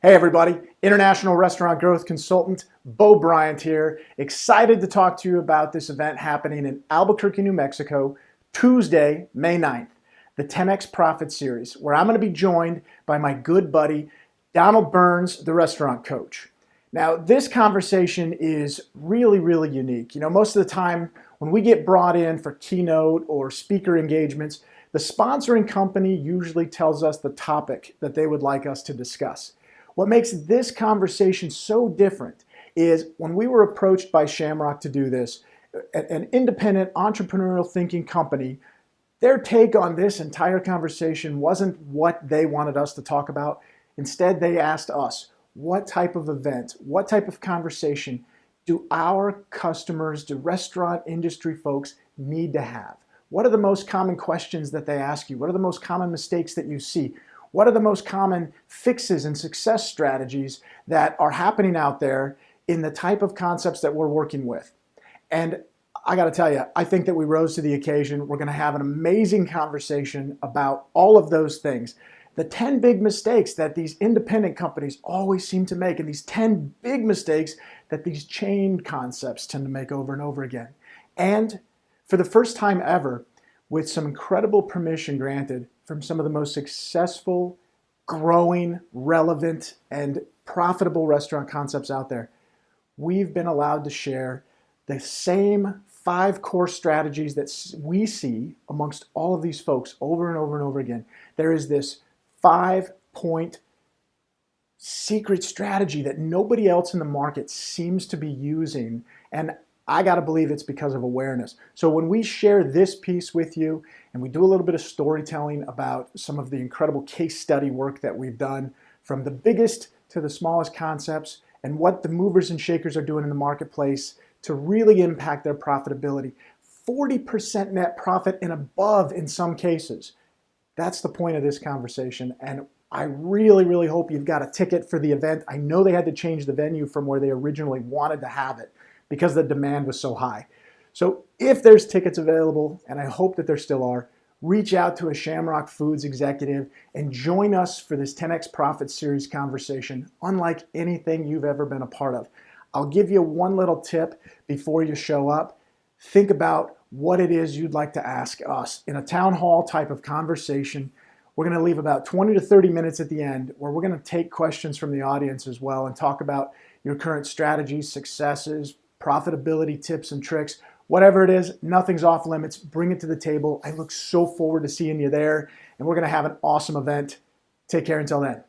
Hey everybody, International Restaurant Growth Consultant Bo Bryant here. Excited to talk to you about this event happening in Albuquerque, New Mexico, Tuesday, May 9th, the 10X Profit Series, where I'm going to be joined by my good buddy, Donald Burns, the restaurant coach. Now, this conversation is really unique. You know, most of the time when we get brought in for keynote or speaker engagements, the sponsoring company usually tells us the topic that they would like us to discuss. What makes this conversation so different is when we were approached by Shamrock to do this, an independent entrepreneurial thinking company, their take on this entire conversation wasn't what they wanted us to talk about. Instead, they asked us, what type of event, what type of conversation do our customers, do restaurant industry folks need to have? What are the most common questions that they ask you? What are the most common mistakes that you see? What are the most common fixes and success strategies that are happening out there in the type of concepts that we're working with? And I got to tell you, I think that we rose to the occasion. We're going to have an amazing conversation about all of those things. The 10 big mistakes that these independent companies always seem to make, and these 10 big mistakes that these chain concepts tend to make over and over again. And for the first time ever, with some incredible permission granted from some of the most successful, growing, relevant, and profitable restaurant concepts out there, we've been allowed to share the same 5 core strategies that we see amongst all of these folks over and over and over again. There is this 5-point secret strategy that nobody else in the market seems to be using, and I got to believe it's because of awareness. So when we share this piece with you and we do a little bit of storytelling about some of the incredible case study work that we've done from the biggest to the smallest concepts and what the movers and shakers are doing in the marketplace to really impact their profitability, 40% net profit and above in some cases. That's the point of this conversation. And I really hope you've got a ticket for the event. I know they had to change the venue from where they originally wanted to have it, because the demand was so high. So if there's tickets available, and I hope that there still are, reach out to a Shamrock Foods executive and join us for this 10X Profit Series conversation, unlike anything you've ever been a part of. I'll give you one little tip before you show up. Think about what it is you'd like to ask us. In a town hall type of conversation, we're going to leave about 20 to 30 minutes at the end where we're going to take questions from the audience as well and talk about your current strategies, successes, profitability tips and tricks, whatever it is, nothing's off limits. Bring it to the table. I look so forward to seeing you there, and we're going to have an awesome event. Take care until then.